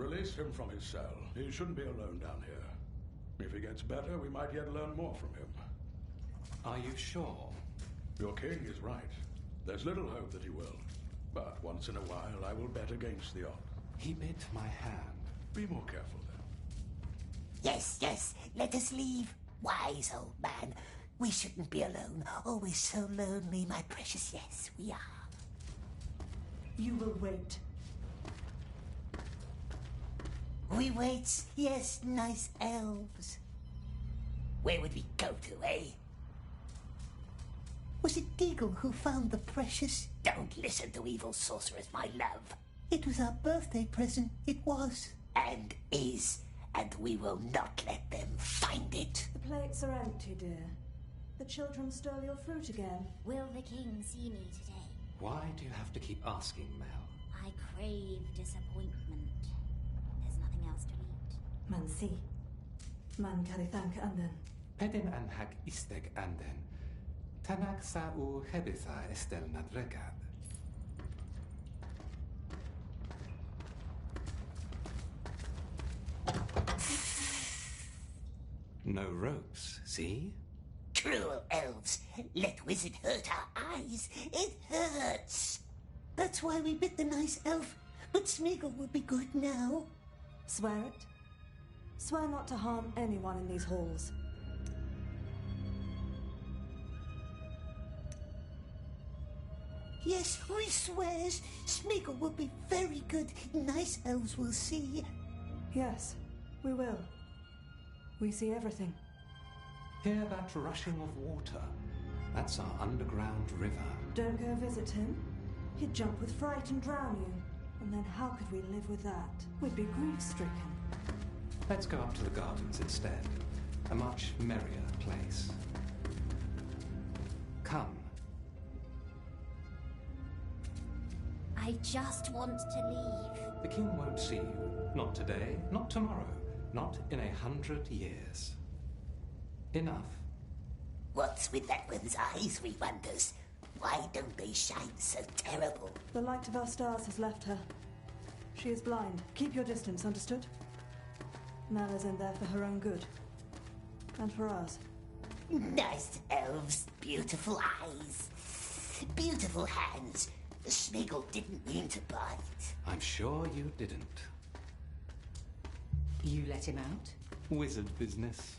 Release him from his cell. He shouldn't be alone down here. If he gets better, we might yet learn more from him. Are you sure? Your king is right. There's little hope that he will. But once in a while, I will bet against the odds. He bit my hand. Be more careful, then. Yes, let us leave. Wise old man. We shouldn't be alone. Oh, we're so lonely, my precious. Yes, we are. You will wait. We wait. Yes, nice elves. Where would we go to, eh? Was it Deagle who found the precious? Don't listen to evil sorcerers, my love. It was our birthday present. It was. And is. And we will not let them find it. The plates are empty, dear. The children stole your fruit again. Will the king see me today? Why do you have to keep asking, Mel? I crave disappointment. There's nothing else to eat. Man si. Man karithank anden. Pedin an hag isteg anden. Tanak sa u hebitha estel nadregad. No ropes, see? Cruel elves. Let wizard hurt our eyes. It hurts. That's why we bit the nice elf. But Smeagol will be good now. Swear it. Swear not to harm anyone in these halls. Yes, we swears. Smeagol will be very good. Nice elves will see. Yes, we will. We see everything. Hear that rushing of water? That's our underground river. Don't go visit him. He'd jump with fright and drown you. And then how could we live with that? We'd be grief-stricken. Let's go up to the gardens instead. A much merrier place. Come. I just want to leave. The king won't see you. Not today, not tomorrow, not in 100 years. Enough. What's with that one's eyes, we wonders? Why don't they shine so terrible? The light of our stars has left her. She is blind. Keep your distance, understood? Nala's in there for her own good. And for ours. Nice elves, beautiful eyes, beautiful hands. Smeagol didn't mean to bite. I'm sure you didn't. You let him out? Wizard business.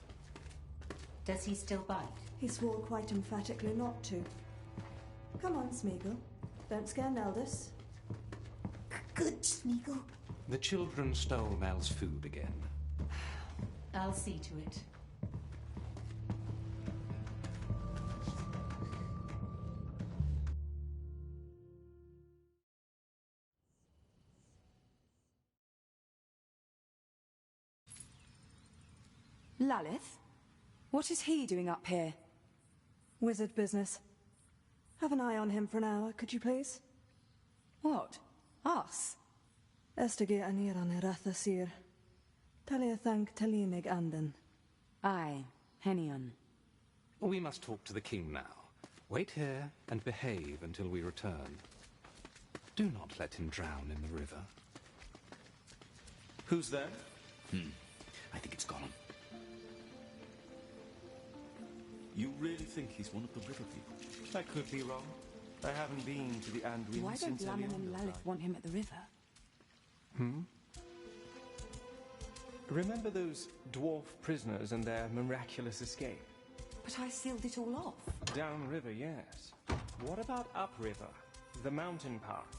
Does he still bite? He swore quite emphatically not to. Come on, Smeagol. Don't scare Neldis. Good, Smeagol. The children stole Mel's food again. I'll see to it. Lalith? What is he doing up here? Wizard business. Have an eye on him for an hour, could you please? What? Us? Estige aniran eratha sir. Talia thank talinig anden. Aye, Henion. We must talk to the king now. Wait here and behave until we return. Do not let him drown in the river. Who's there? I think it's Gollum. You really think he's one of the river people? I could be wrong. I haven't been to the Anduin Why don't since Lamin and Eliandra's Lalith died. want him at the river? Remember those dwarf prisoners and their miraculous escape? But I sealed it all off. Downriver, yes. What about upriver? The mountain path?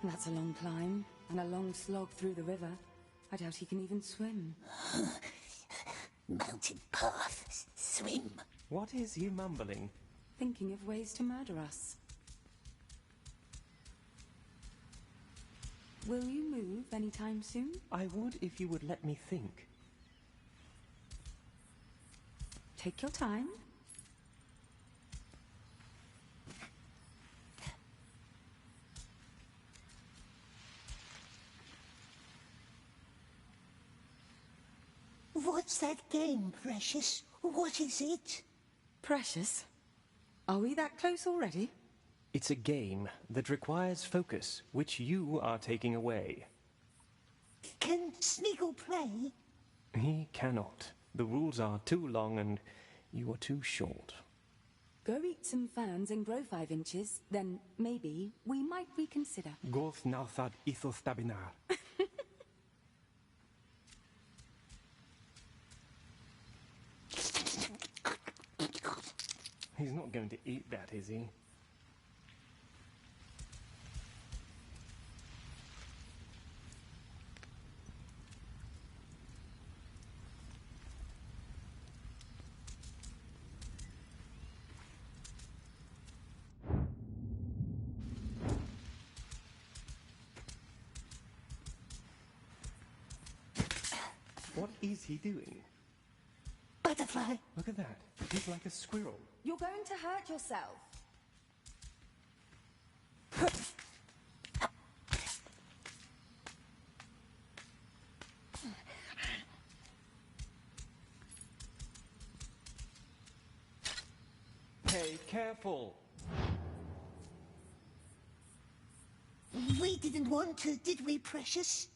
That's a long climb, and a long slog through the river. I doubt he can even swim. Mountain path. Swim. What is he mumbling? Thinking of ways to murder us. Will you move anytime soon? I would if you would let me think. Take your time. What's that game, Precious? What is it? Precious? Are we that close already? It's a game that requires focus, which you are taking away. Can Smeagol play? He cannot. The rules are too long and you are too short. Go eat some ferns and grow 5 inches, then maybe we might reconsider. Goth nathad ethos tabinar. He's not going to eat that, is he? What is he doing? Butterfly. Look at that. He's like a squirrel. You're going to hurt yourself. Hey, careful. We didn't want to, did we, Precious?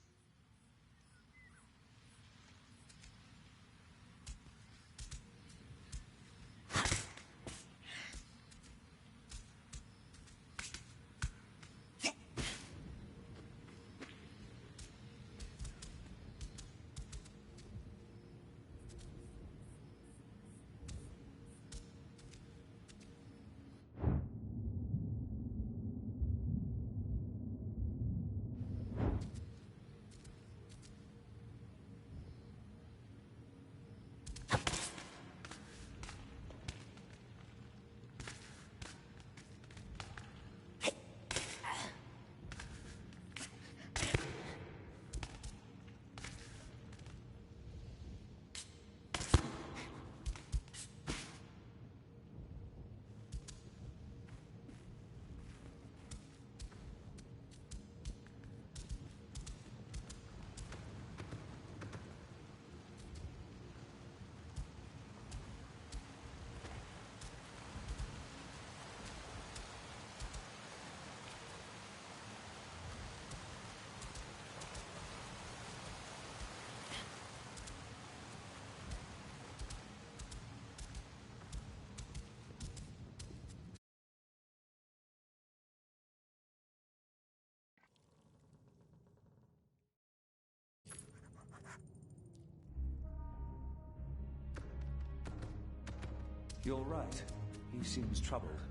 You're right. He seems troubled.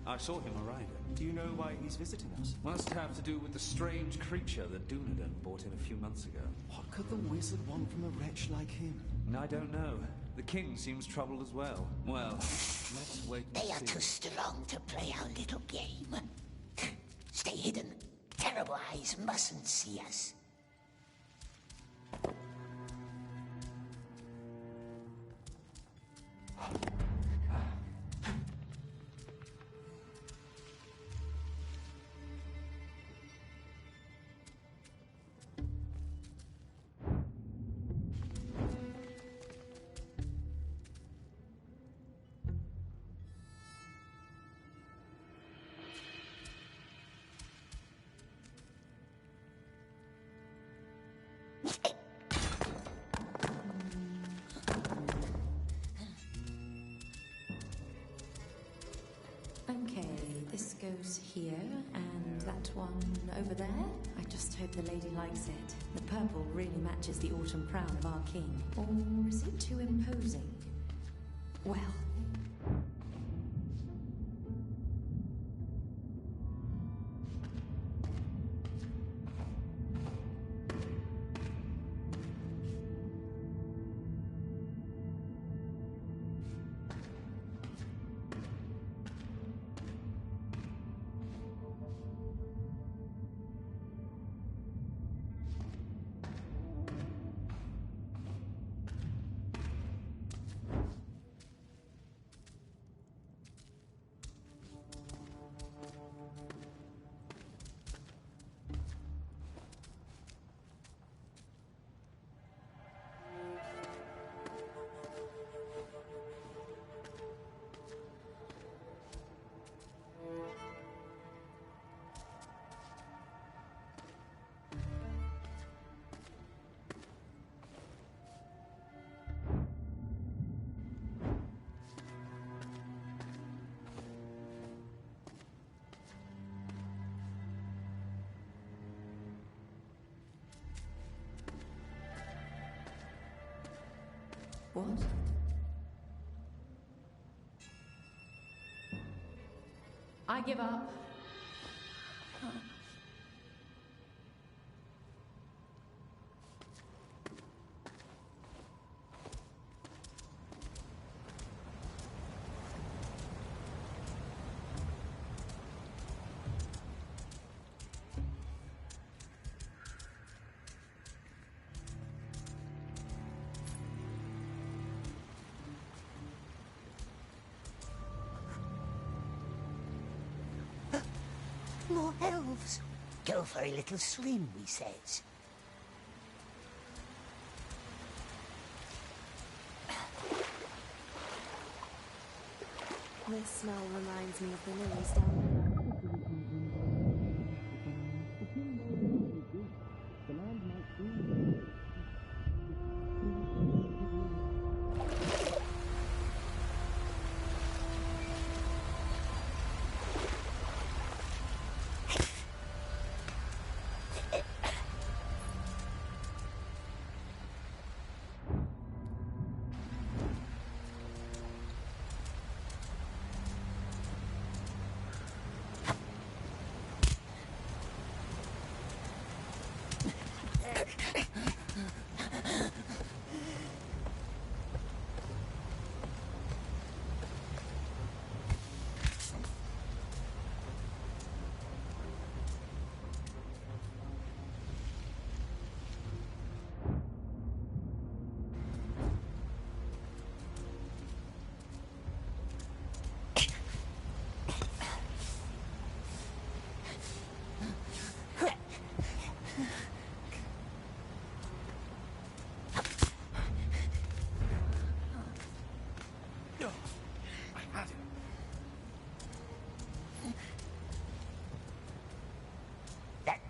I saw him arriving. Do you know why he's visiting us? Must have to do with the strange creature that Dunedain brought in a few months ago. What could the wizard want from a wretch like him? I don't know. The king seems troubled as well. Well, let's wait and They are see. too strong to play our little game. Stay hidden. Terrible eyes mustn't see us. Okay, this goes here, and that one over there. I just hope the lady likes it. The purple really matches the autumn crown of our king. Or is it too imposing? Well... What? I give up. More elves. Go for a little swim, we says. This smell reminds me of the lilies down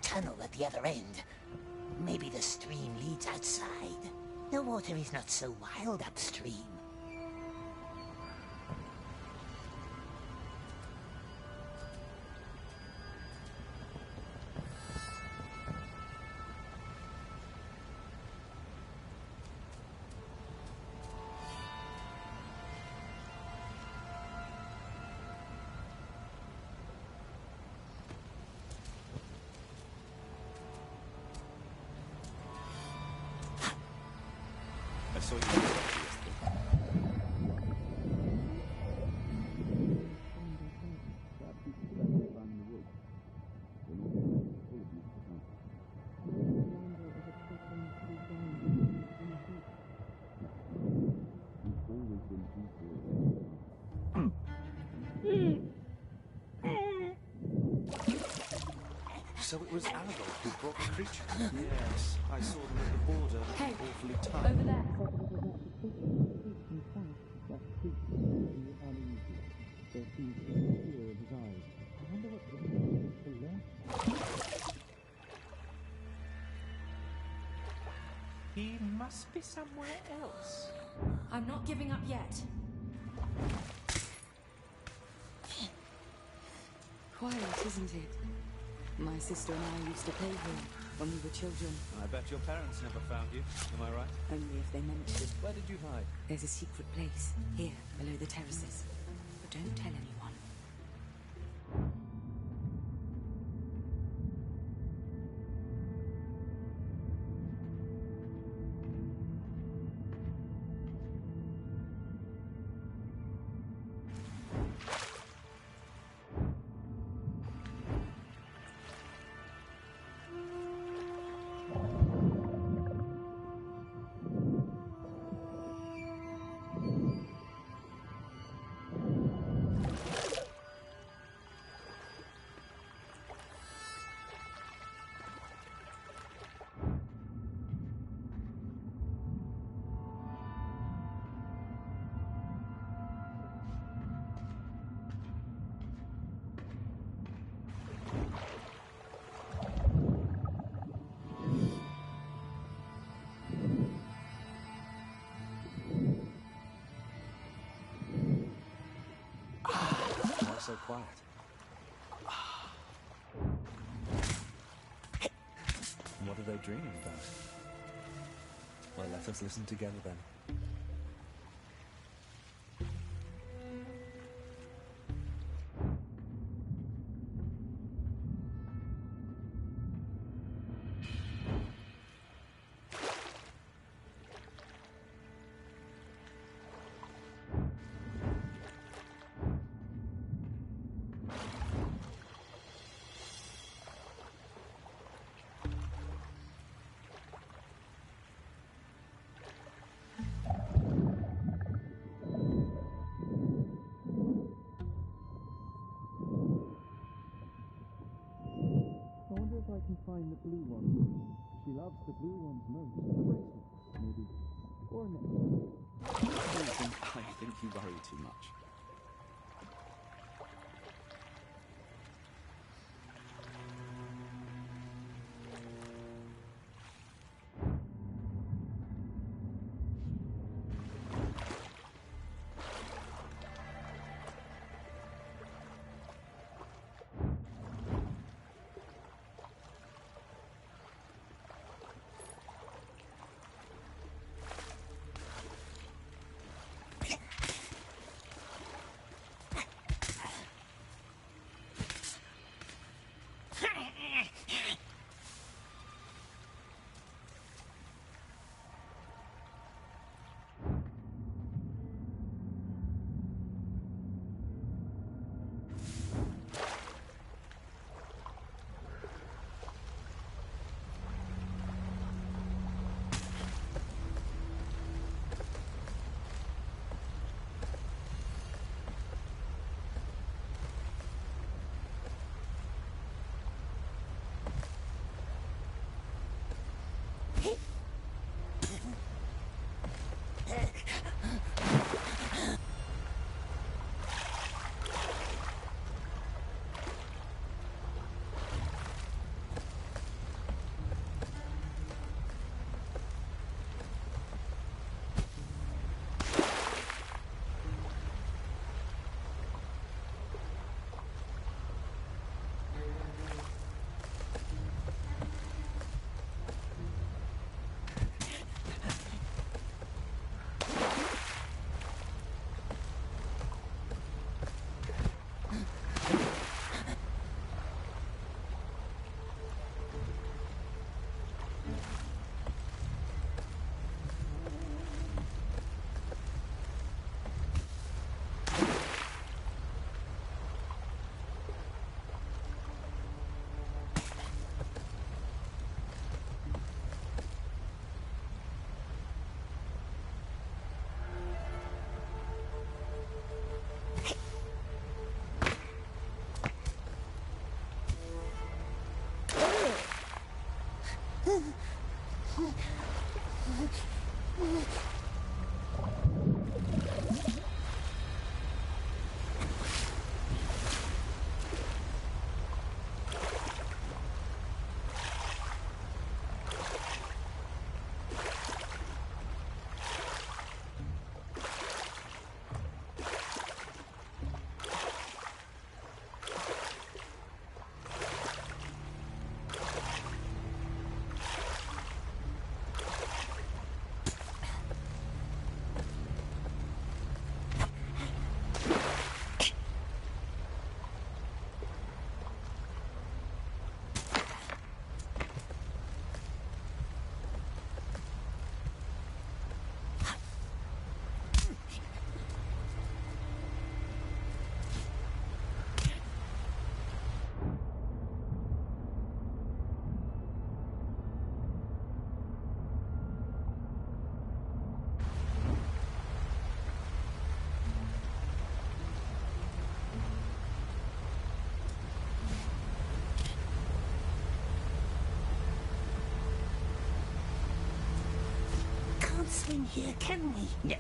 Tunnel at the other end. Maybe the stream leads outside. The water is not so wild upstream. I saw you yesterday. So it was Aragorn who brought the creature? Yes, I saw them at the border. Hey, awfully tight. over there. He must be somewhere else. I'm not giving up yet. Quiet, isn't it? My sister and I used to play here when we were children. I bet your parents never found you. Am I right? Only if they meant to. Where did you hide? There's a secret place here, below the terraces. But don't tell anyone. So quiet. What are they dreaming about? Well, let us listen together then. I can find the blue one. She loves the blue ones most. A bracelet, maybe. Or a necklace. I think you worry too much. Swing here, can we? No.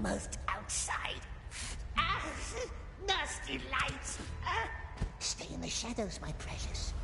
almost outside. Ah, nasty lights. Ah. Stay in the shadows, my precious.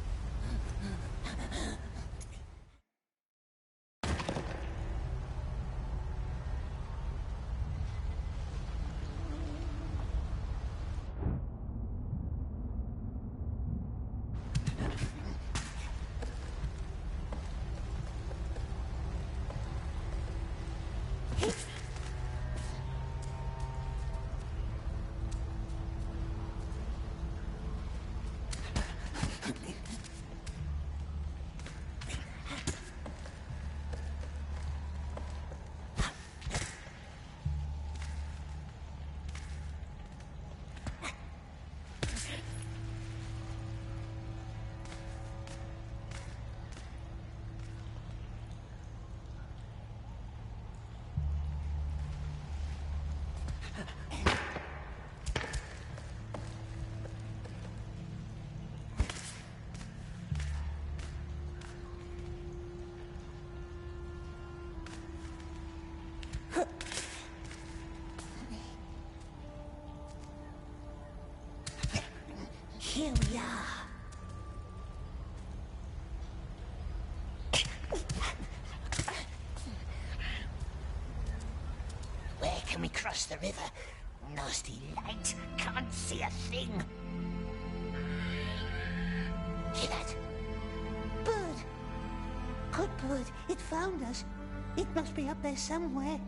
Here we are. Where can we cross the river? Nasty light. Can't see a thing. Hear that? Bird. Good bird. It found us. It must be up there somewhere.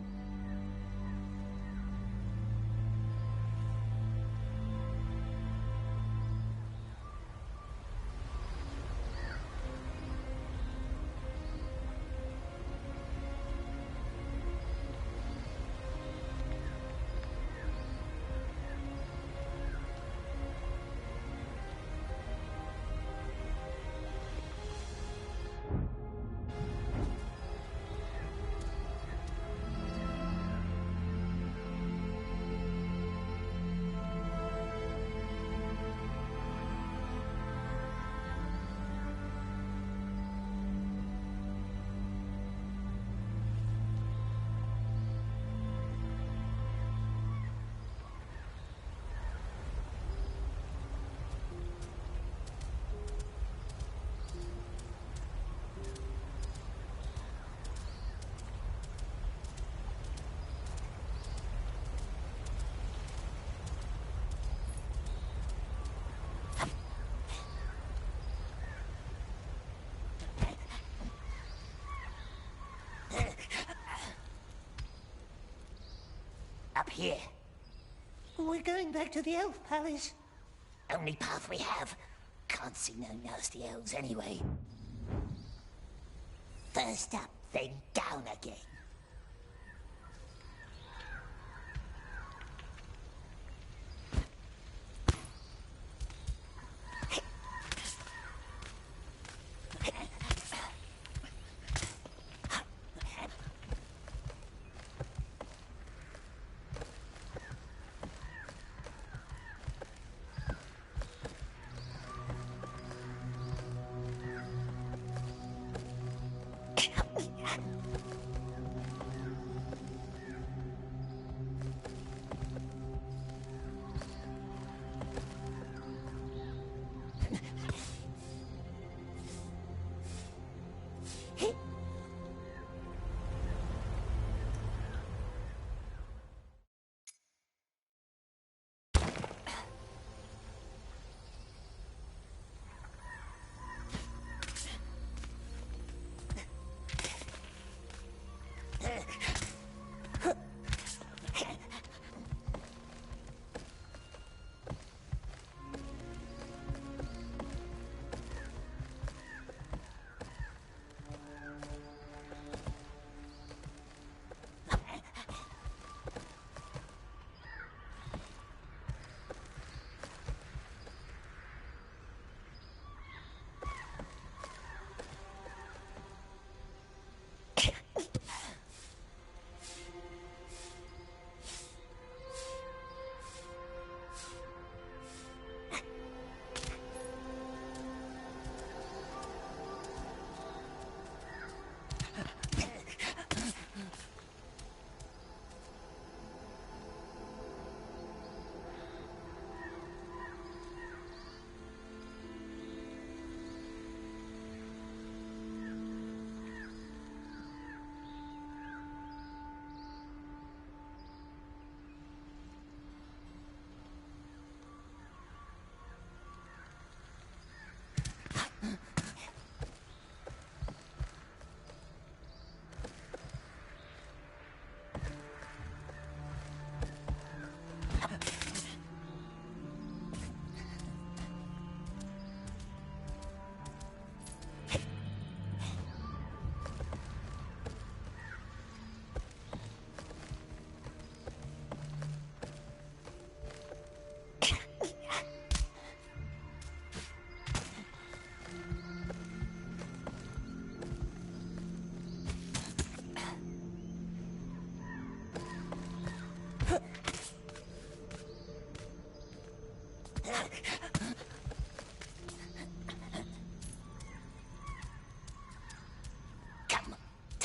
Up here. We're going back to the elf palace. Only path we have. Can't see no nasty elves anyway. First up, then down again.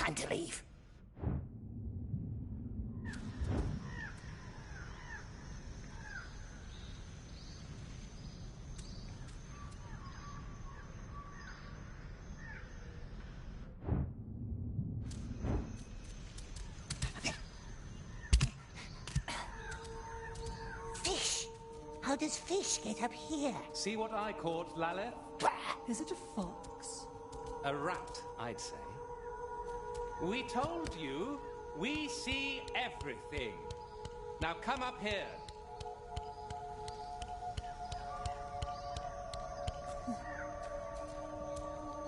Time to leave. Fish! How does fish get up here? See what I caught, Laleth? Is it a fox? A rat, I'd say. We told you, we see everything. Now come up here.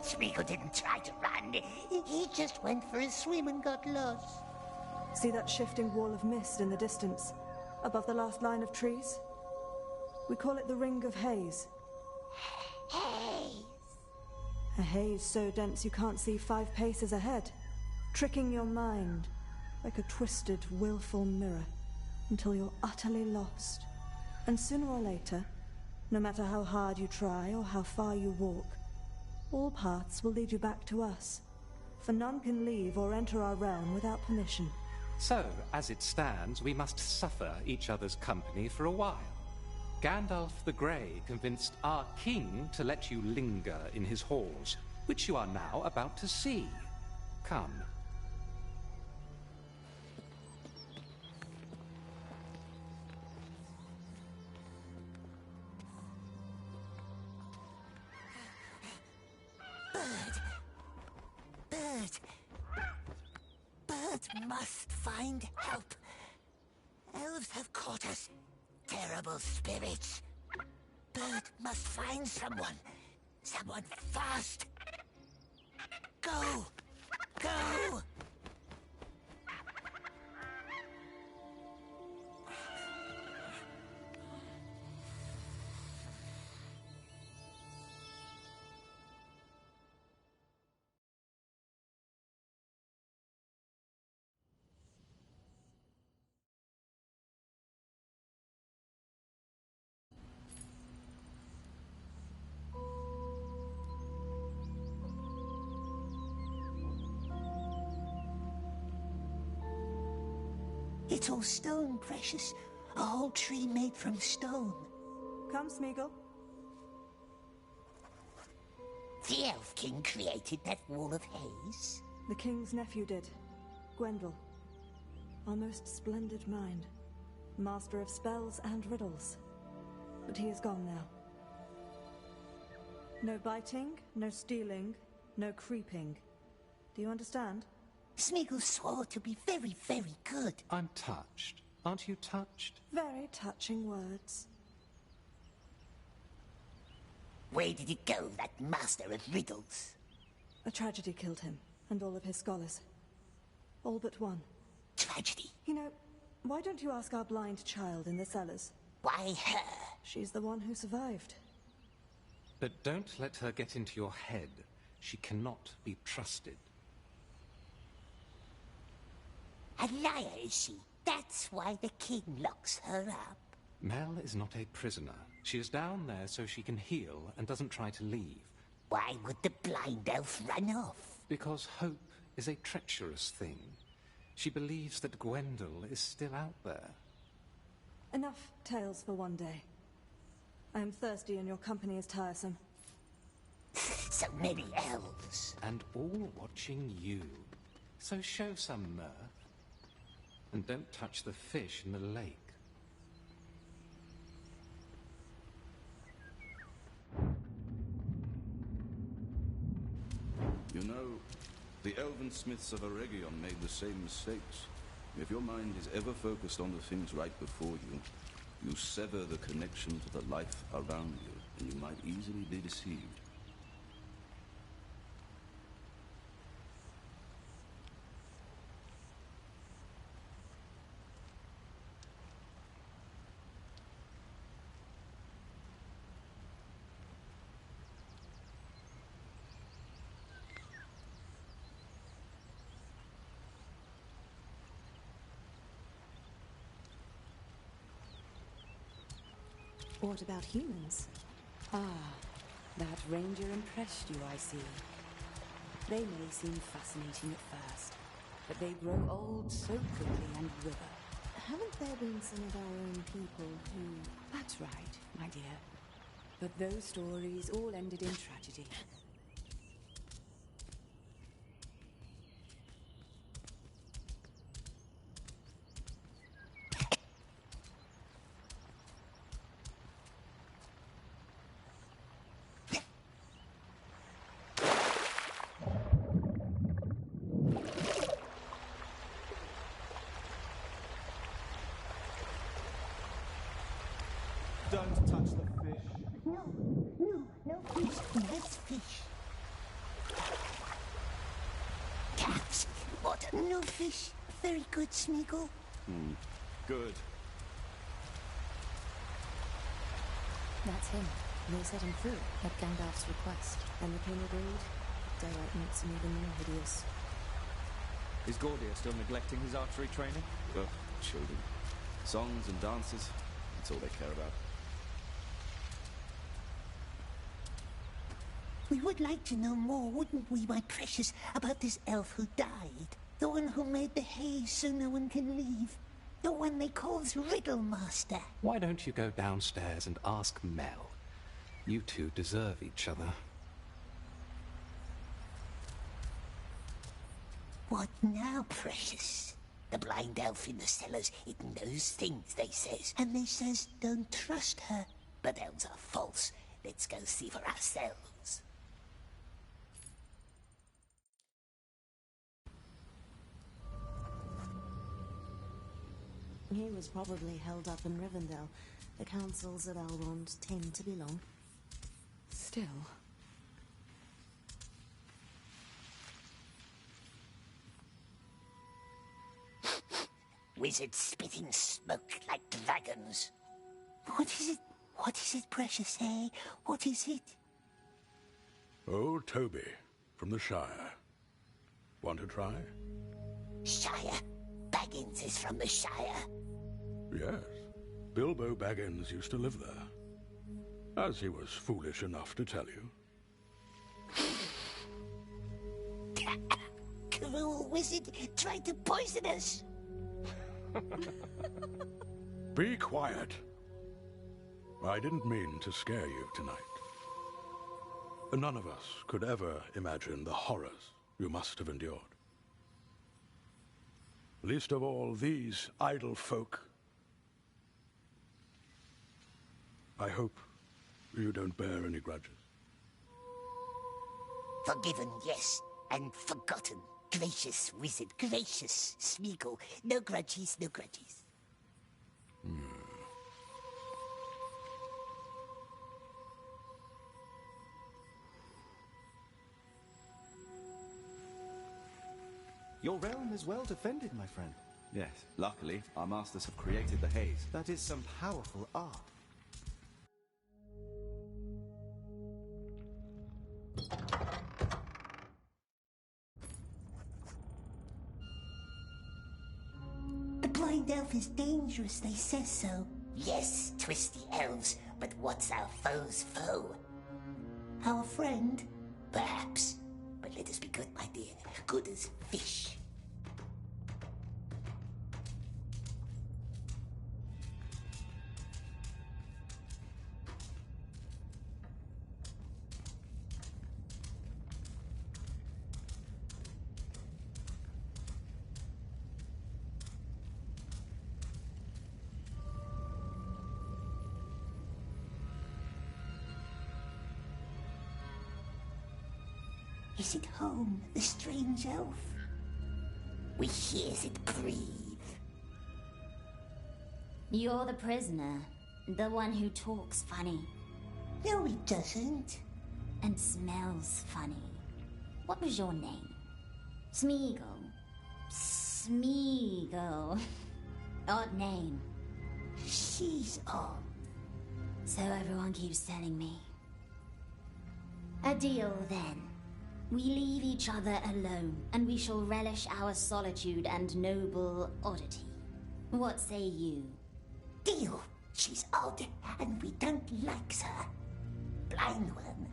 Smeagol didn't try to run. He just went for a swim and got lost. See that shifting wall of mist in the distance, above the last line of trees? We call it the Ring of Haze. Haze! A haze so dense you can't see 5 paces ahead, tricking your mind like a twisted, willful mirror until you're utterly lost. And sooner or later, no matter how hard you try or how far you walk, all paths will lead you back to us, for none can leave or enter our realm without permission. So, as it stands, we must suffer each other's company for a while. Gandalf the Grey convinced our king to let you linger in his halls, which you are now about to see. Come. Bird must find help. Elves have caught us. Terrible spirits. Bird must find someone. Someone fast. Go! Go! It's all stone, precious. A whole tree made from stone. Come, Smeagol. The Elf King created that wall of haze. The king's nephew did. Gwendol. Our most splendid mind. Master of spells and riddles. But he is gone now. No biting, no stealing, no creeping. Do you understand? Smeagol swore to be very, very good. I'm touched. Aren't you touched? Very touching words. Where did he go, that master of riddles? A tragedy killed him, and all of his scholars. All but one. Tragedy? You know, why don't you ask our blind child in the cellars? Why her? She's the one who survived. But don't let her get into your head. She cannot be trusted. A liar, is she? That's why the king locks her up. Mel is not a prisoner. She is down there so she can heal and doesn't try to leave. Why would the blind elf run off? Because hope is a treacherous thing. She believes that Gwendol is still out there. Enough tales for one day. I am thirsty and your company is tiresome. So many elves. And all watching you. So show some mirth. And don't touch the fish in the lake. You know, the elven smiths of Eregion made the same mistakes. If your mind is ever focused on the things right before you, you sever the connection to the life around you, and you might easily be deceived. What about humans? Ah, that ranger impressed you, I see. They may seem fascinating at first, but they grow old so quickly and wither. Haven't there been some of our own people who... That's right, my dear. But those stories all ended in tragedy. Don't touch the fish. No fish. Nice fish. Cats. What? No fish. Very good, Smeagol. Good. That's him. They set him free at Gandalf's request. And the king agreed. Daylight makes him even more hideous. Is Gordia still neglecting his archery training? Ugh, children. Songs and dances, that's all they care about. We would like to know more, wouldn't we, my precious, about this elf who died? The one who made the haze so no one can leave. The one they call Riddle Master. Why don't you go downstairs and ask Mel? You two deserve each other. What now, precious? The blind elf in the cellars, it knows things, they says. And they says don't trust her. But elves are false. Let's go see for ourselves. He was probably held up in Rivendell. The councils of Elrond tend to be long. Still... Wizards spitting smoke like dragons. What is it? What is it, precious, eh? What is it? Old Toby, from the Shire. Want to try? Shire? Baggins is from the Shire. Yes. Bilbo Baggins used to live there. As he was foolish enough to tell you. Cruel wizard tried to poison us. Be quiet. I didn't mean to scare you tonight. None of us could ever imagine the horrors you must have endured. Least of all these idle folk. I hope you don't bear any grudges. Forgiven, yes, and forgotten. Gracious wizard, gracious Smeagol. No grudges, no grudges. Your realm is well defended, my friend. Yes, luckily, our masters have created the haze. That is some powerful art. The blind elf is dangerous, they say so. Yes, twisty elves, but what's our foe's foe? Our friend? Perhaps. But let us be good, my dear. Good as fish. Is it home, the strange elf? We hears it breathe. You're the prisoner. The one who talks funny. No, he doesn't. And smells funny. What was your name? Smeagol. Smeagol. Odd name. She's odd. So everyone keeps telling me. A deal, then. We leave each other alone, and we shall relish our solitude and noble oddity. What say you? Deal. She's odd, and we don't like her. Blind one.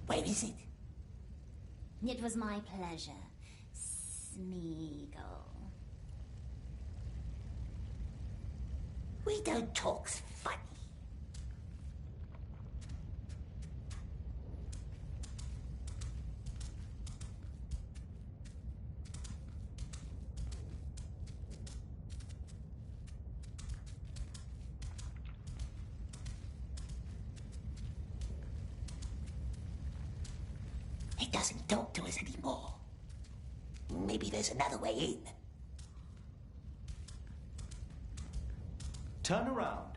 Where is it? It was my pleasure, Smeagol. We don't talk funny. It doesn't talk to us anymore. Maybe there's another way in. Turn around.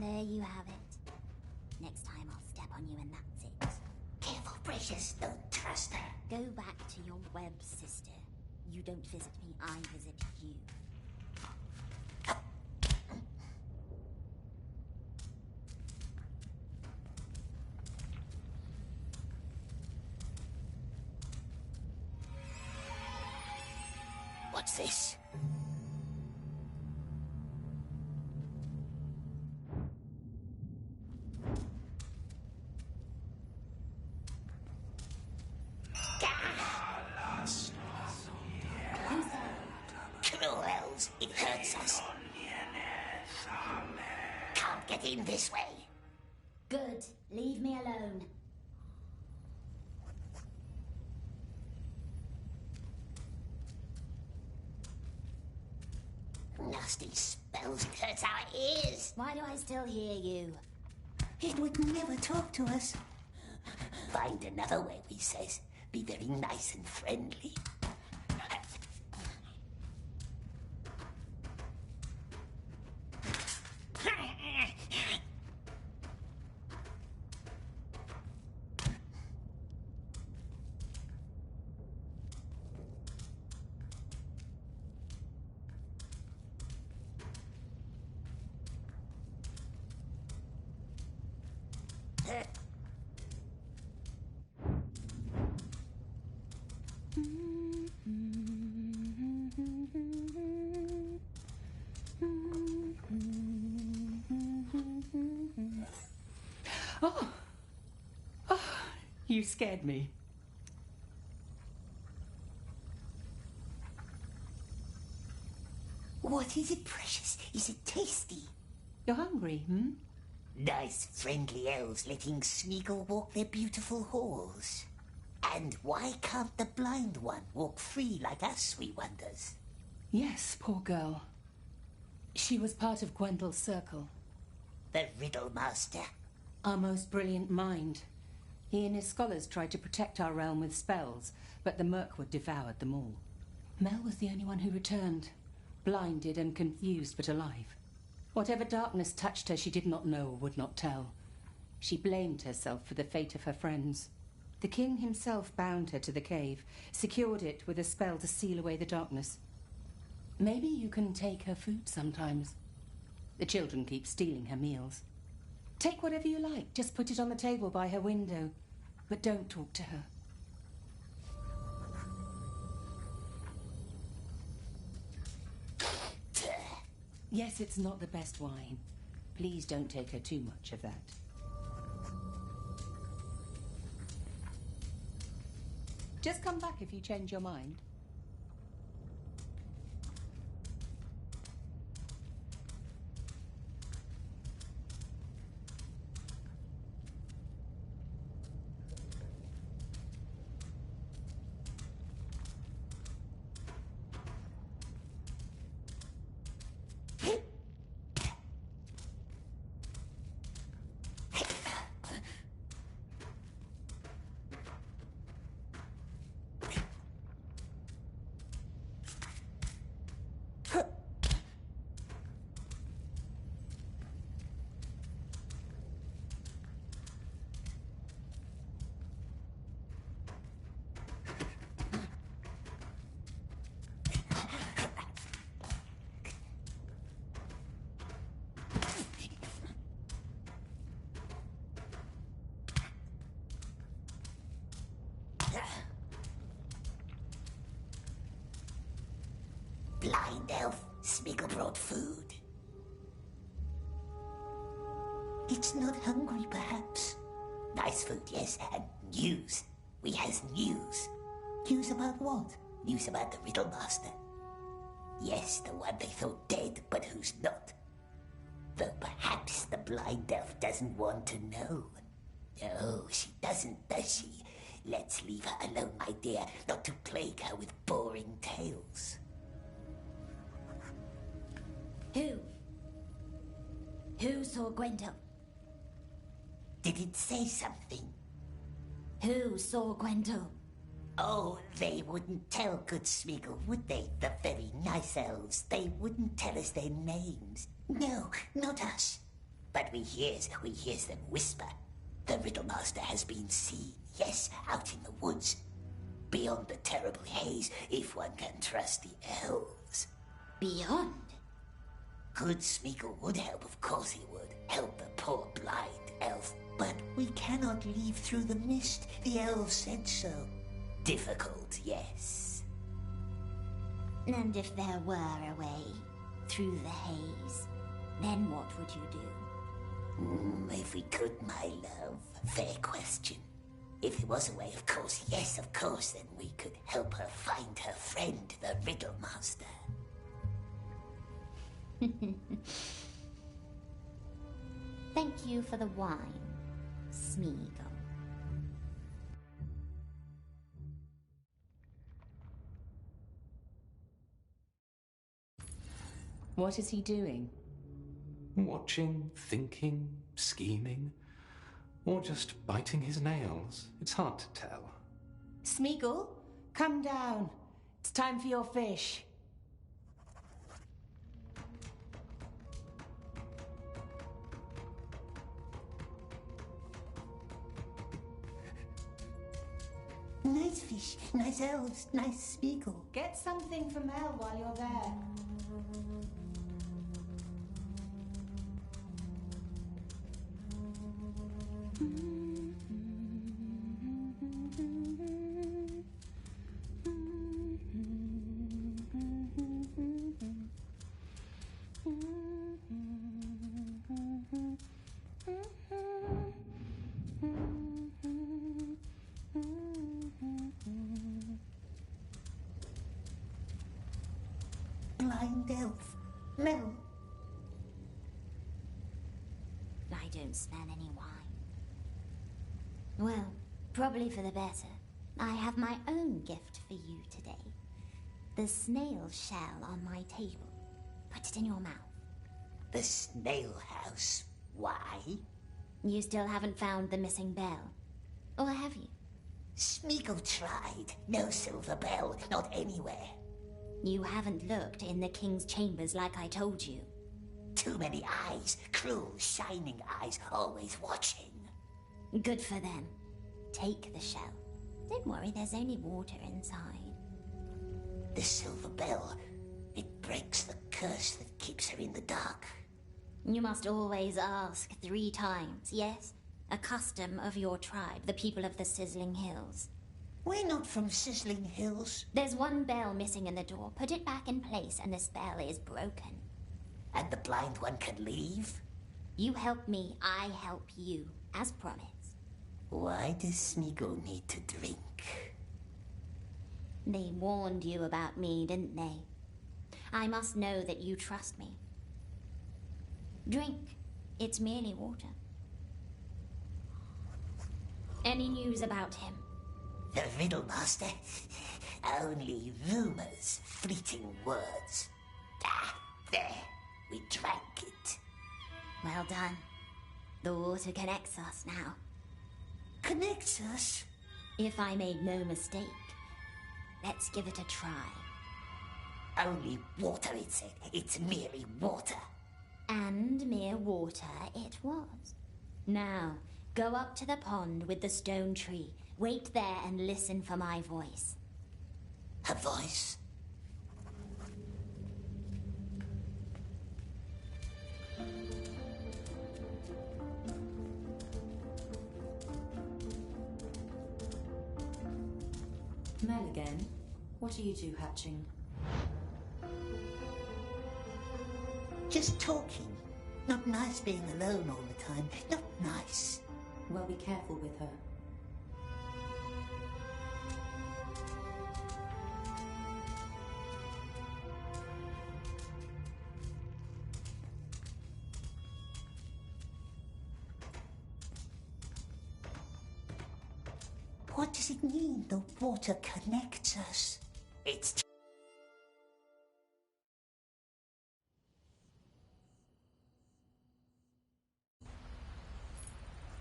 There you have it. Next time I'll step on you and that's it. Careful, Precious. Don't trust her. Go back to your web, sister. You don't visit me, I visit you. What's this? Cruel elves, it hurts us. Can't get in this way. Good. Leave me alone. Nasty spells, it hurts our ears. Why do I still hear you? It would never talk to us. Find another way, he says. Be very nice and friendly. Oh, you scared me. What is it, precious? Is it tasty? You're hungry, hmm? Nice, friendly elves letting Smeagol walk their beautiful halls. And why can't the blind one walk free like us, we wonders? Yes, poor girl. She was part of Gwendel's circle. The Riddle Master. Our most brilliant mind. He and his scholars tried to protect our realm with spells, but the Mirkwood devoured them all. Mel was the only one who returned, blinded and confused but alive. Whatever darkness touched her, she did not know or would not tell. She blamed herself for the fate of her friends. The king himself bound her to the cave, secured it with a spell to seal away the darkness. Maybe you can take her food sometimes. The children keep stealing her meals. Take whatever you like, just put it on the table by her window, but don't talk to her. Yes, it's not the best wine. Please don't take her too much of that. Just come back if you change your mind. Blind elf, Smeagol brought food. It's not hungry, perhaps. Nice food, yes, and news. We has news. News about what? News about the Riddle Master. Yes, the one they thought dead, but who's not. Though perhaps the blind elf doesn't want to know. No, she doesn't, does she? Let's leave her alone, my dear, not to plague her with boring tales. Who saw Gwendol? Did it say something? Who saw Gwendol? Oh, they wouldn't tell good Smeagol, would they? The very nice elves. They wouldn't tell us their names. No, not us. But we hears them whisper. The Riddle Master has been seen, yes, out in the woods. Beyond the terrible haze, if one can trust the elves. Beyond? Good Smeagol would help, of course he would. Help the poor blind elf. But we cannot leave through the mist. The elves said so. Difficult, yes. And if there were a way through the haze, then what would you do? If we could, my love. Fair question. If there was a way, of course, yes, of course, then we could help her find her friend, the Riddle Master. Thank you for the wine, Smeagol. What is he doing? Watching, thinking, scheming, or just biting his nails. It's hard to tell. Smeagol, come down. It's time for your fish. Nice fish, nice elves, nice Smeagol. Get something for Mel while you're there. yourself. Mel. I don't smell any wine. Well, probably for the better. I have my own gift for you today. The snail shell on my table. Put it in your mouth. The snail house. Why? You still haven't found the missing bell. Or have you? Smeagol tried. No silver bell. Not anywhere. You haven't looked in the king's chambers like I told you. Too many eyes. Cruel, shining eyes. Always watching. Good for them. Take the shell. Don't worry, there's only water inside. The silver bell. It breaks the curse that keeps her in the dark. You must always ask 3 times, yes? A custom of your tribe, the people of the Sizzling Hills. We're not from Sizzling Hills. There's one bell missing in the door. Put it back in place and the spell is broken. And the blind one can leave? You help me, I help you, as promised. Why does Smeagol need to drink? They warned you about me, didn't they? I must know that you trust me. Drink. It's merely water. Any news about him? The Riddle Master? Only rumors, fleeting words. Ah, there. We drank it. Well done. The water connects us now. Connects us? If I made no mistake, let's give it a try. Only water, it said. It's merely water. And mere water it was. Now, go up to the pond with the stone tree. Wait there and listen for my voice. Her voice? Mel again? What are you two hatching? Just talking. Not nice being alone all the time. Not nice. Well, be careful with her. What does it mean, the water connects us? It's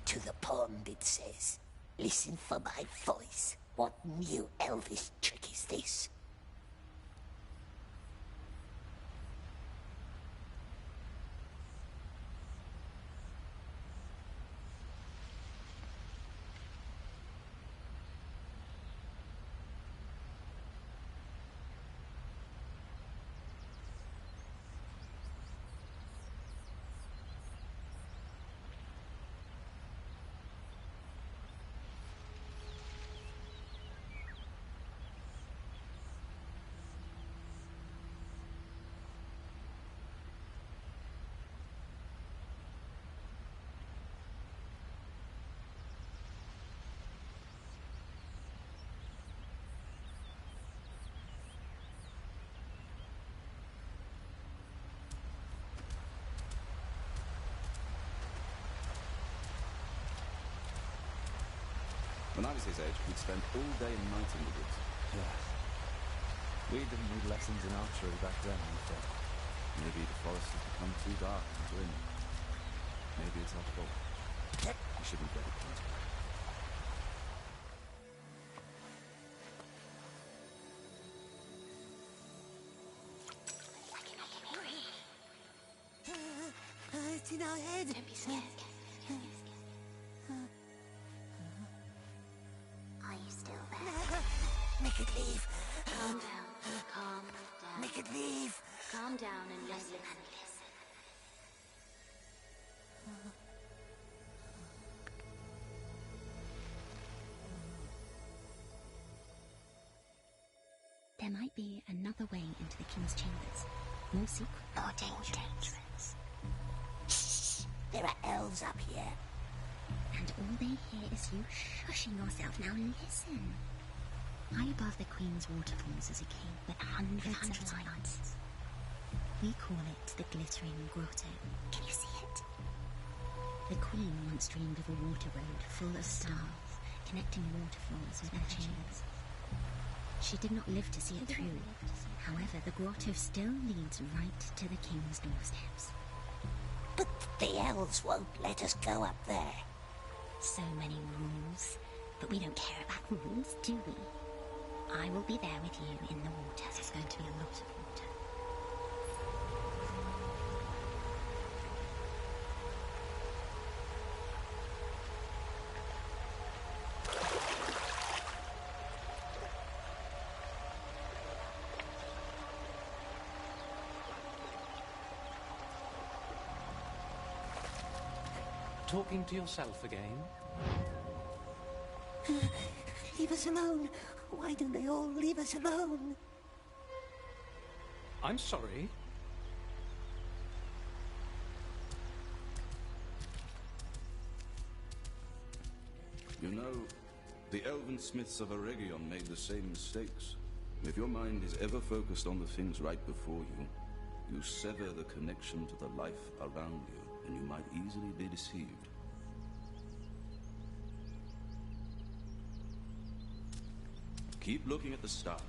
to the pond, it says. Listen for my voice. What new elvish trick is this? When I was his age, we'd spend all day and night in the woods. Yeah. We didn't need lessons in archery back then, I thought. Maybe the forest has become too dark and grim. Maybe it's our fault. We shouldn't get it close. It's in our head. Don't be scared. Are you still there? Make it leave. Calm down. Calm down. Make it leave. Calm down and listen. There might be another way into the king's chambers. More secret. More dangerous. Shh. There are elves up here. And all they hear is you shushing yourself. Now listen. High above the Queen's waterfalls is a cave with hundreds of lights. We call it the Glittering Grotto. Can you see it? The Queen once dreamed of a water road full of stars, connecting waterfalls with legends. She did not live to see it through. However, the grotto still leads right to the King's doorsteps. But the elves won't let us go up there. So many rules. But we don't care about rules, do we? I will be there with you in the water. There's going to be a lot of water. Talking to yourself again? Leave us alone. Why don't they all leave us alone? I'm sorry. You know, the elven smiths of Eregion made the same mistakes. If your mind is ever focused on the things right before you, you sever the connection to the life around you, and you might easily be deceived. Keep looking at the stars.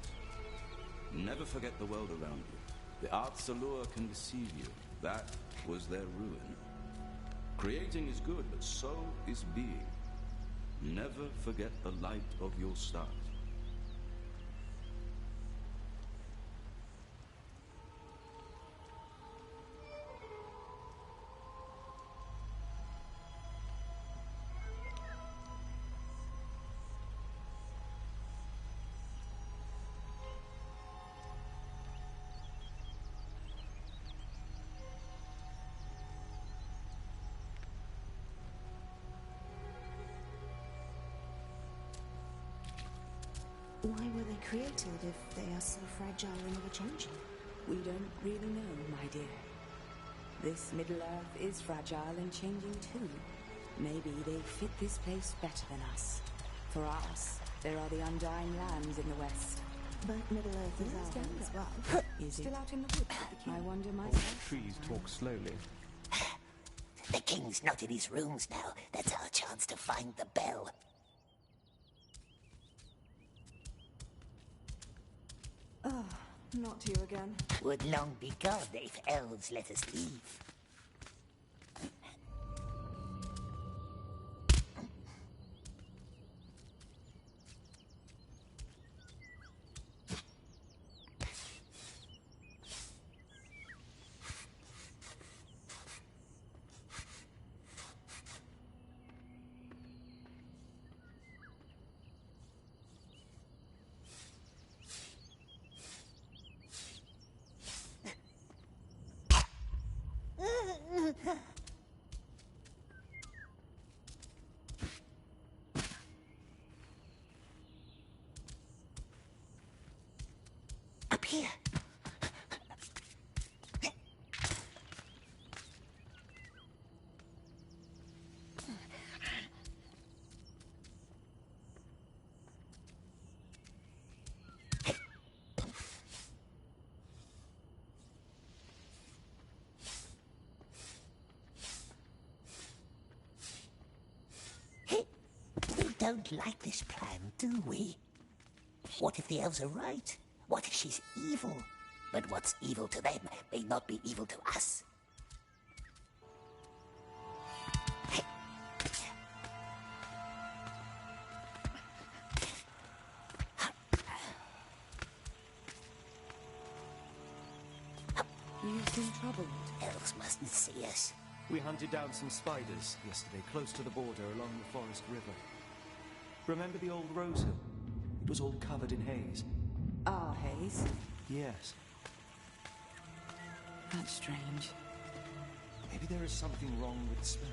Never forget the world around you. The art's allure can deceive you. That was their ruin. Creating is good, but so is being. Never forget the light of your stars. Why were they created if they are so fragile and ever-changing? We don't really know, my dear. This Middle-earth is fragile and changing too. Maybe they fit this place better than us. For us, there are the Undying Lands in the west. But Middle-earth is our home as well. Is Still it? out in the woods with the king. I wonder All myself. the trees talk slowly. The king's not in his rooms now. That's our chance to find the bell. Oh, not you again. Would long be gone if elves let us leave. Up here. We don't like this plan, do we? What if the elves are right? What if she's evil? But what's evil to them may not be evil to us. You seem troubled. Elves mustn't see us. We hunted down some spiders yesterday, close to the border along the forest river. Remember the old rose hill? It was all covered in haze. Our haze? Yes. That's strange. Maybe there is something wrong with the spell.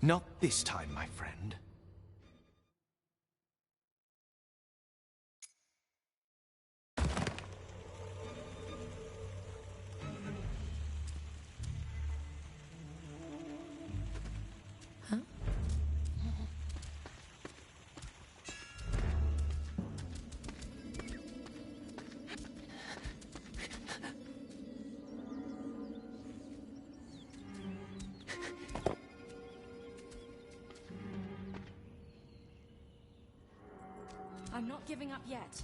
Not this time, my friend. I'm not giving up yet.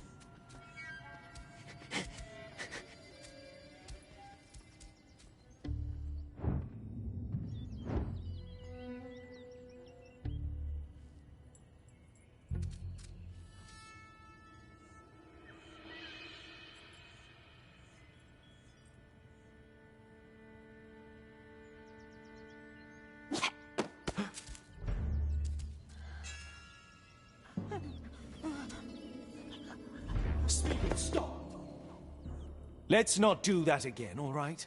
Spirit, stop! Let's not do that again, all right?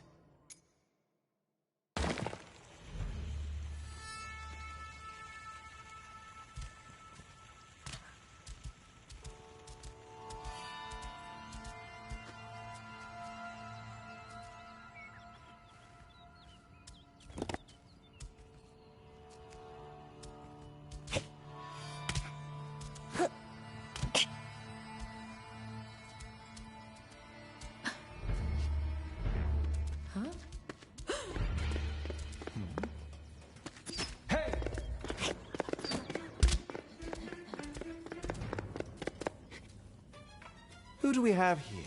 Who do we have here?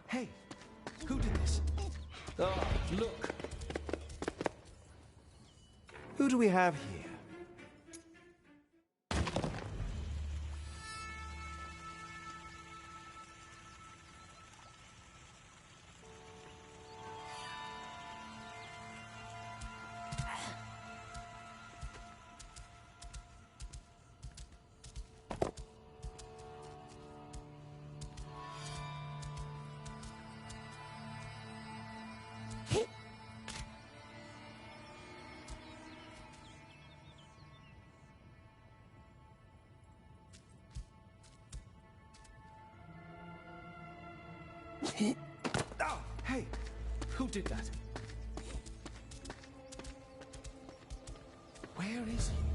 Hey, who did this? Ah, look. Who do we have here? Oh, hey, who did that? Where is he?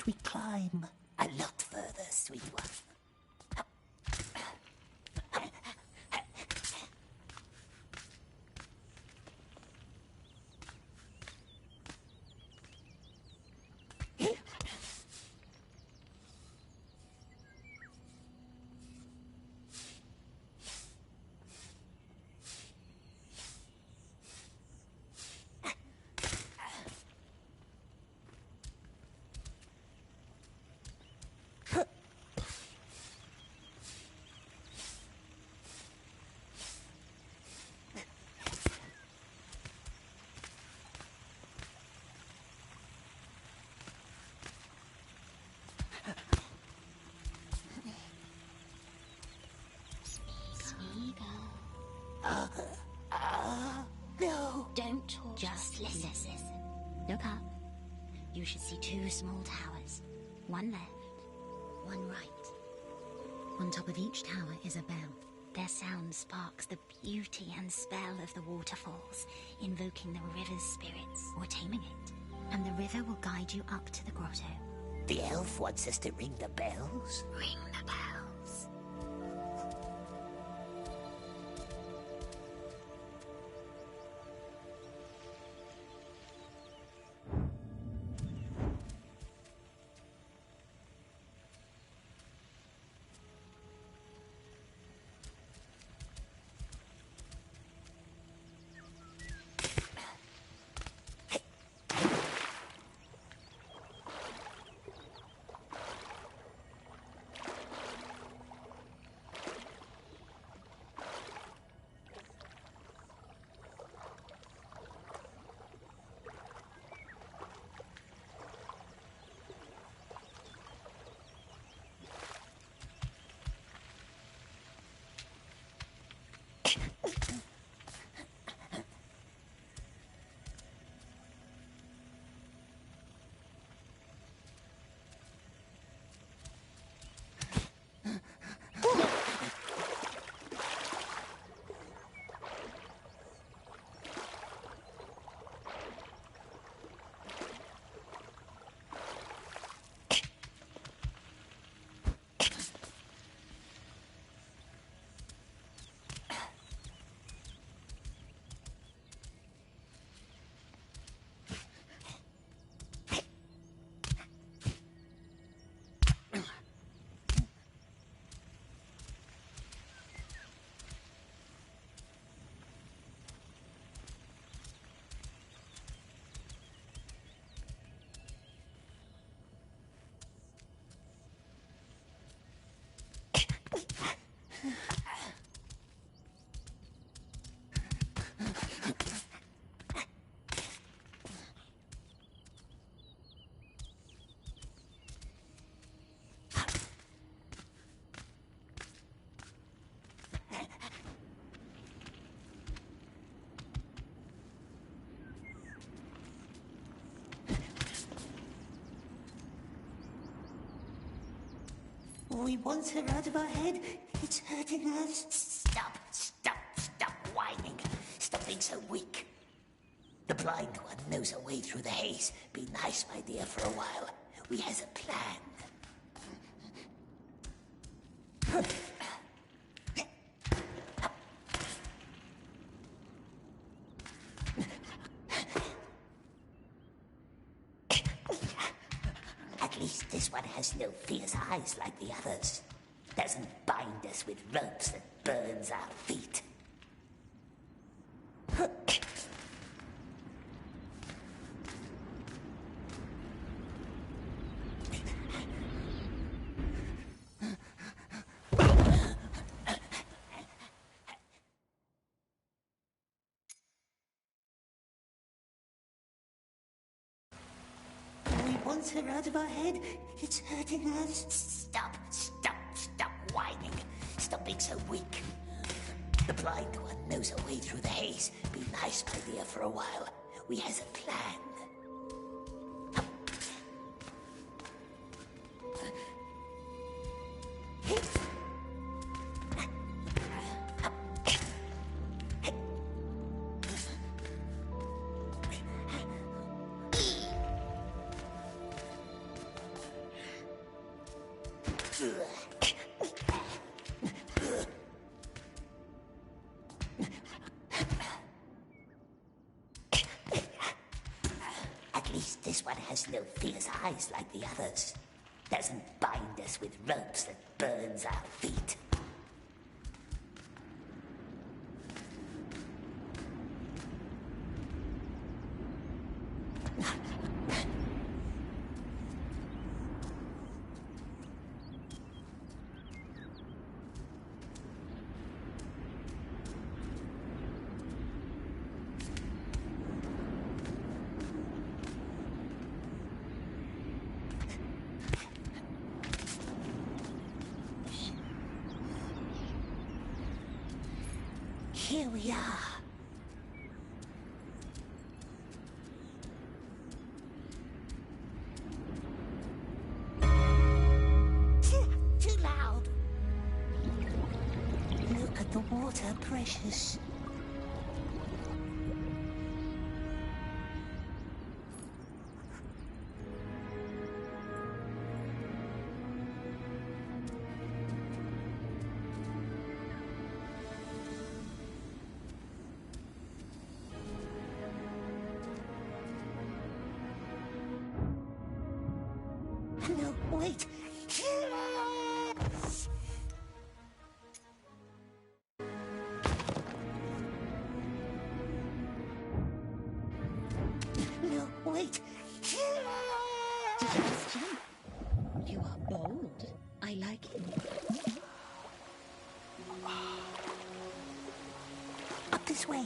we climb. A lot further, sweet one. No. Don't talk. Just listen. Look up. You should see two small towers. One left, one right. On top of each tower is a bell. Their sound sparks the beauty and spell of the waterfalls, invoking the river's spirits or taming it. And the river will guide you up to the grotto. The elf wants us to ring the bells? Ring the bells. We want her out of our head. It's hurting us. Stop whining. Stop being so weak. The blind one knows a way through the haze. Be nice, my dear, for a while. We has a plan. At least this one has no fierce eyes like the others. Doesn't bind us with ropes that burns our feet. Want her out of our head? It's hurting us. Stop whining. Stop being so weak. The blind one knows a way through the haze. Be nice, my dear, for a while. We has a plan. At least this one has no fierce eyes like the others. Doesn't bind us with ropes that burns our feet. Here we are. Too loud. Look at the water, precious. No, wait. No, wait. You are bold. I like it. Up this way.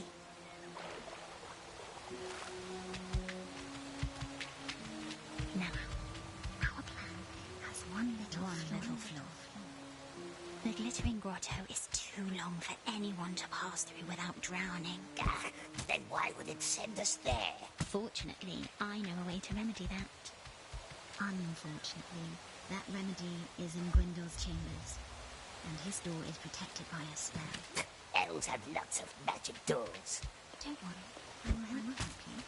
Now, our plan has one little flaw. The glittering grotto is too long for anyone to pass through without drowning. Then why would it send us there? Fortunately, I know a way to remedy that. Unfortunately, that remedy is in Gwyndol's chambers, and his door is protected by a spell. Elves have lots of magic doors. Don't worry, I will help you.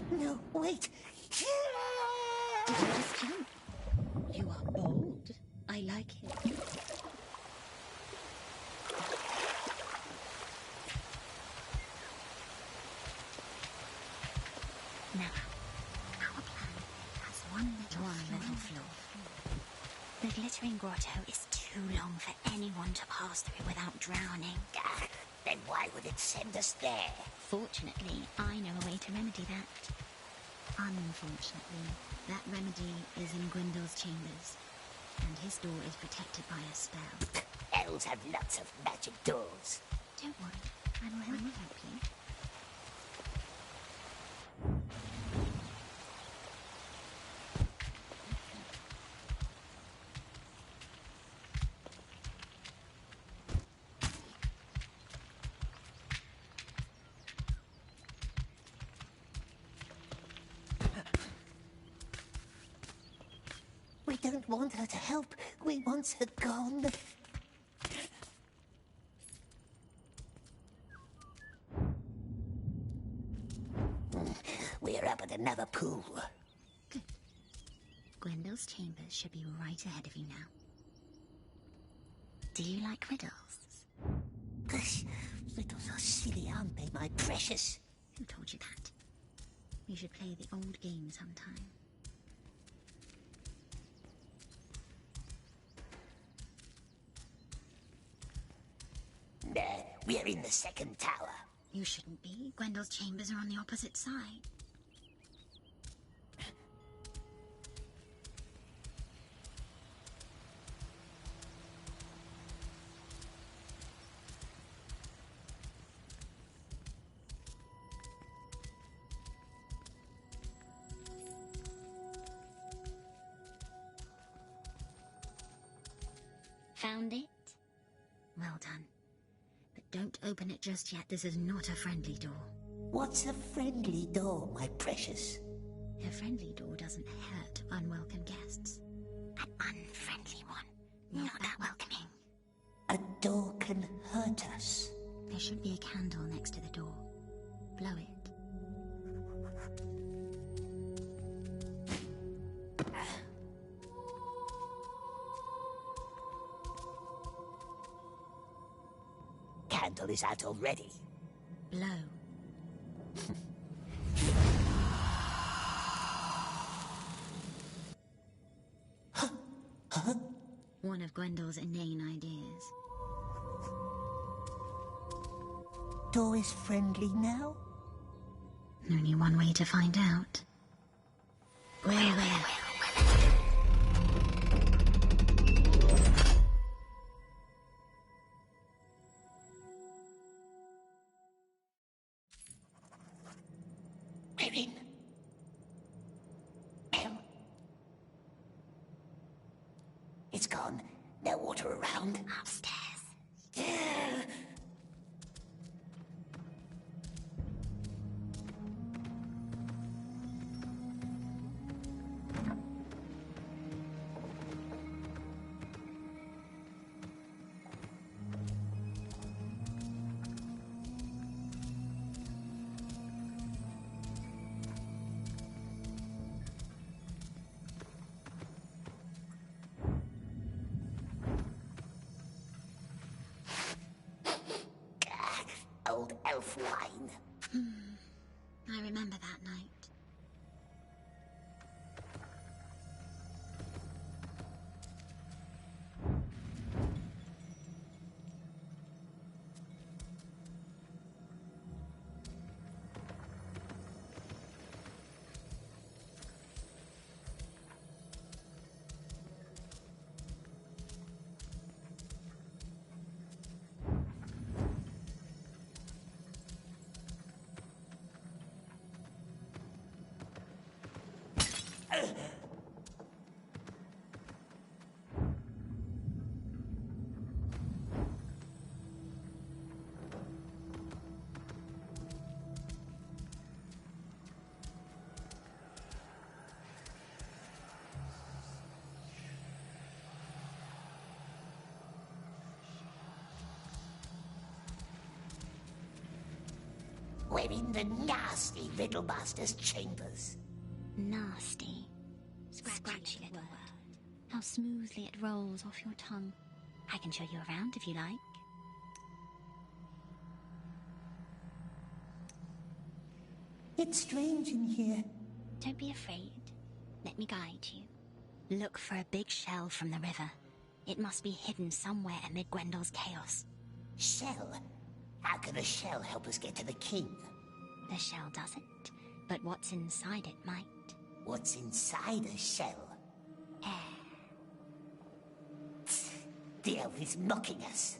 No, wait. Just jump. You are bold. I like it. Now, our plan has one little flaw. The glittering grotto is too long for anyone to pass through without drowning. Then why would it send us there? Fortunately, I know a way to remedy that. Unfortunately, that remedy is in Gwyndol's chambers, and his door is protected by a spell. Elves have lots of magic doors. Don't worry, I will help you. We don't want her to help. We want her gone. We're up at another pool. Good. Gwyndol's chambers should be right ahead of you now. Do you like riddles? Gosh, riddles are silly, aren't they, my precious? Who told you that? We should play the old game sometime. We're in the second tower. You shouldn't be. Gwyndol's chambers are on the opposite side. Found it? Well done. But don't open it just yet. This is not a friendly door. What's a friendly door, my precious? A friendly door doesn't hurt unwelcome guests. An unfriendly one, not that welcoming. A door can hurt us. There should be a candle next to the door. Blow it. Candle is out already. Blow. One of Gwendole's inane ideas. Door is friendly now? Only one way to find out. Well. We're in. Mel. It's gone. No water around. Upstairs. Old elf wine. I remember that night. We're in the nasty Riddlemaster's chambers. Nasty. Scratchy little word. How smoothly it rolls off your tongue. I can show you around if you like. It's strange in here. Don't be afraid. Let me guide you. Look for a big shell from the river. It must be hidden somewhere amid Gwendole's chaos. Shell? How can a shell help us get to the king? The shell doesn't, but what's inside it might. What's inside a shell? Air. The elf is mocking us.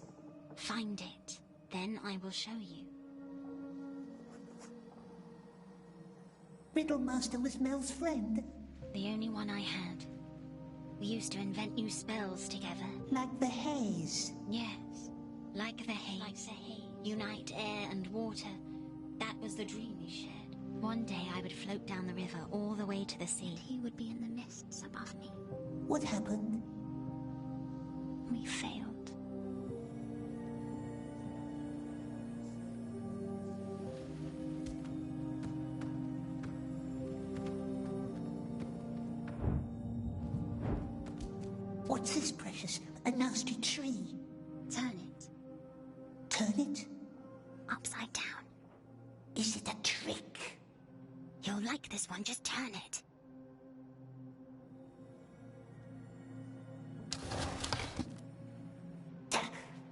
Find it, then I will show you. Riddlemaster was Mel's friend. The only one I had. We used to invent new spells together. Like the haze. Yes, like the haze. Unite air and water. That was the dream we shared. One day I would float down the river all the way to the sea. He would be in the mists above me. What happened? We failed. What's this, precious? A nasty tree. Turn it. Turn it? Upside down. Is it a trick? You'll like this one, just turn it.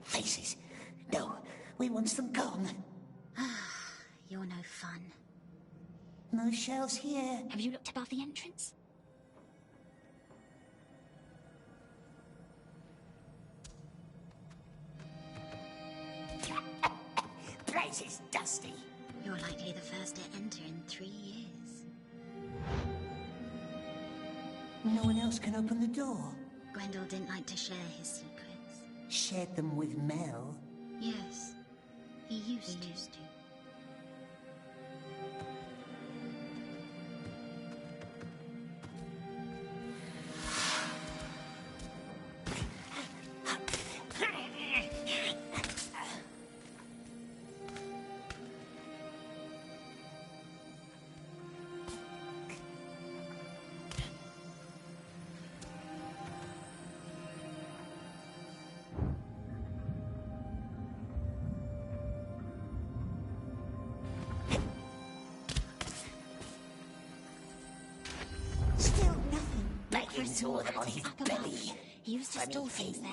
Faces. No, we want them gone. You're no fun. No shells here. Have you looked above the entrance? Place is dusty. You're likely the first to enter in 3 years. No one else can open the door. Gwendol didn't like to share his secrets. shared them with Mel. Yes, he used to. Still nothing. Like him saw them on his belly. He used to store things there.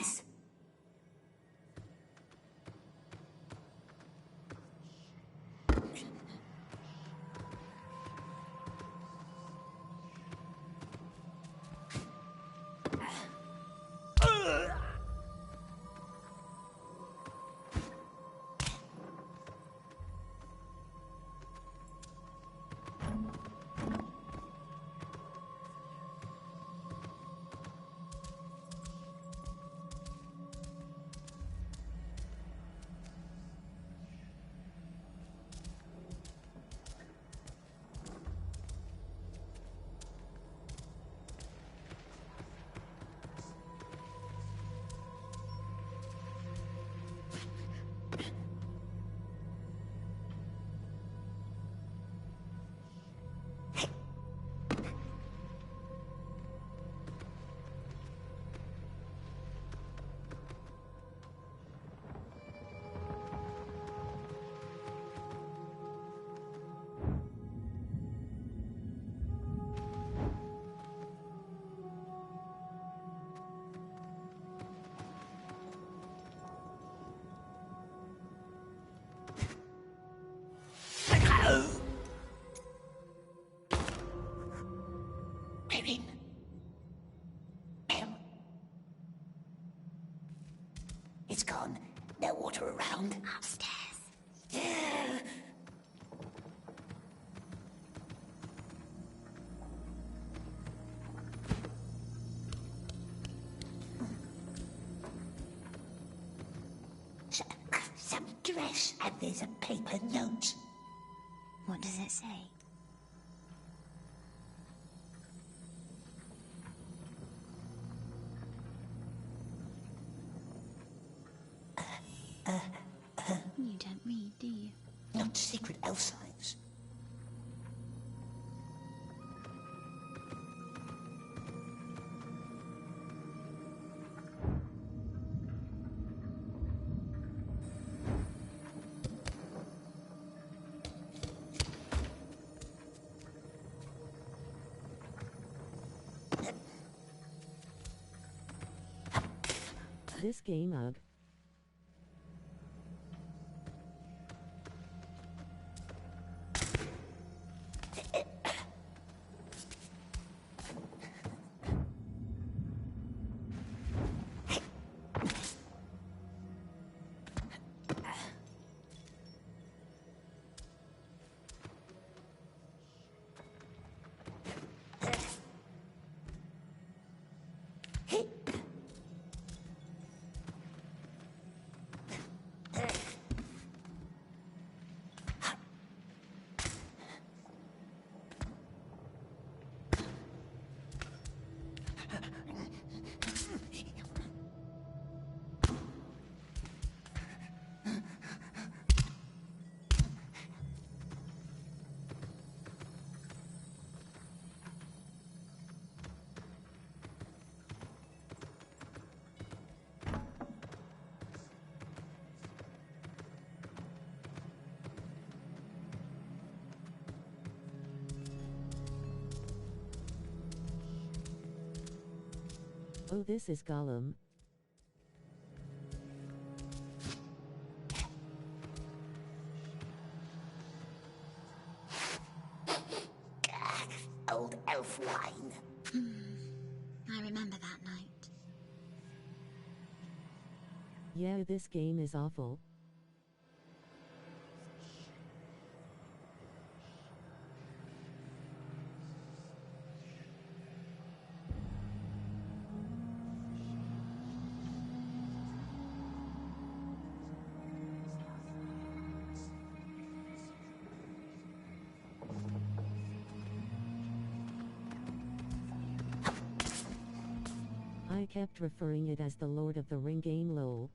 We're in. Mel. It's gone. No water around. Upstairs. Some dress, and there's a paper note. What does it say? You don't read, do you? Not secret elf signs. This game ugh. Oh, this is Gollum. Old elf wine. I remember that night. Yeah, this game is awful. I kept referring it as the Lord of the Ring game, lol.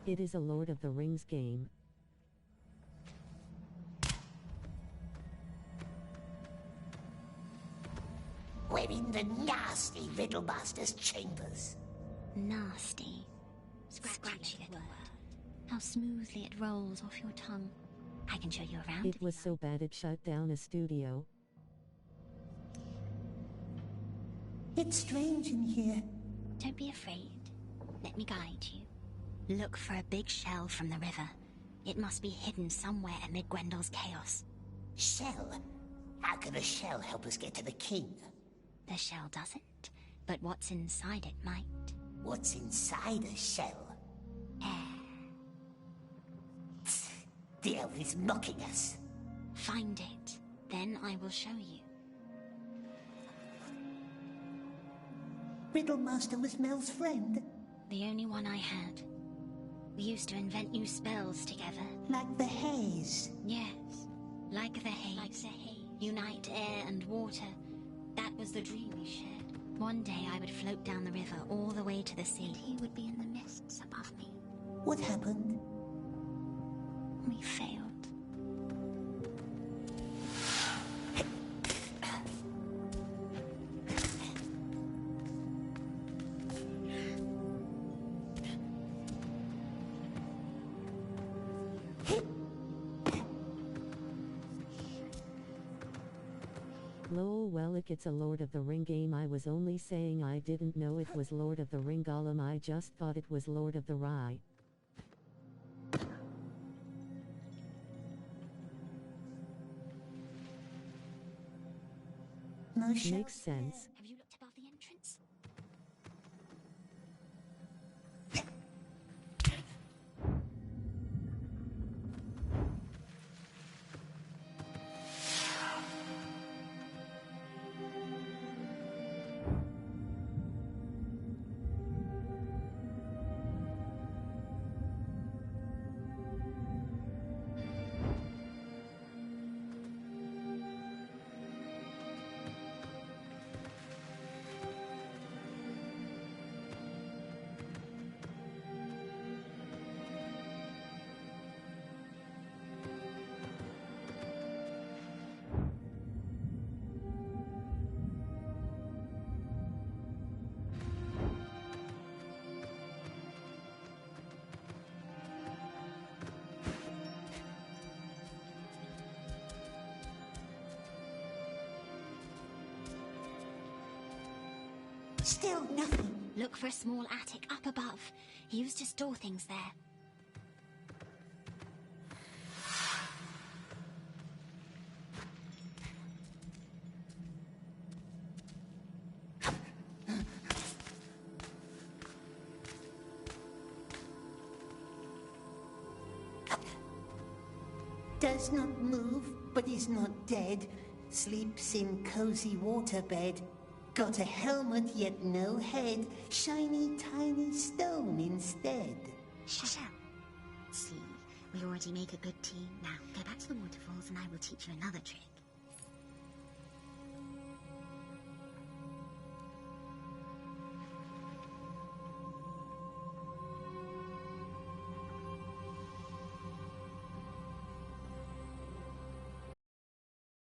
It is a Lord of the Rings game. We're in the nasty Riddlemaster's chambers. Nasty. Scratchy little word. How smoothly it rolls off your tongue. I can show you around. It was so bad it shut down a studio. It's strange in here. Don't be afraid. Let me guide you. Look for a big shell from the river. It must be hidden somewhere amid Gwendole's chaos. Shell? How can a shell help us get to the king? The shell doesn't, but what's inside it might. What's inside a shell? Air. The elf is mocking us. Find it, then I will show you. Riddlemaster was Mel's friend. The only one I had. We used to invent new spells together. Like the haze. Yes, like the haze. Unite air and water. That was the dream we shared. One day I would float down the river all the way to the sea. He would be in the mists above me. What happened? We failed. Lol, well, it's a Lord of the Ring game. I was only saying I didn't know it was Lord of the Ring Gollum. I just thought it was Lord of the Rye. No shell. Makes sense. Have you looked above the entrance? Still nothing. Look for a small attic up above. He used to store things there. Does not move, but is not dead. Sleeps in cozy waterbed. Got a helmet, yet no head. Shiny, tiny stone instead. Shut up. See, we already make a good team. Now, go back to the waterfalls and I will teach you another trick.